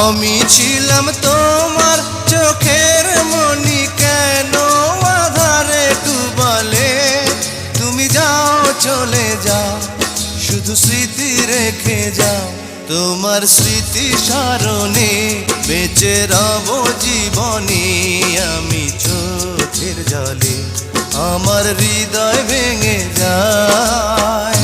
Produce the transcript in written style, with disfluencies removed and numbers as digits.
আমি ছিলাম তোমার চোখের মনি, কেন আধারে ডুবালে? তুমি যাও চলে যাও, শুধু স্মৃতি রেখে যাও। তোমার স্মৃতি স্মরণে বেঁচে রব জীবনে। আমি চোখের জলে আমার হৃদয় ভেঙে যায়।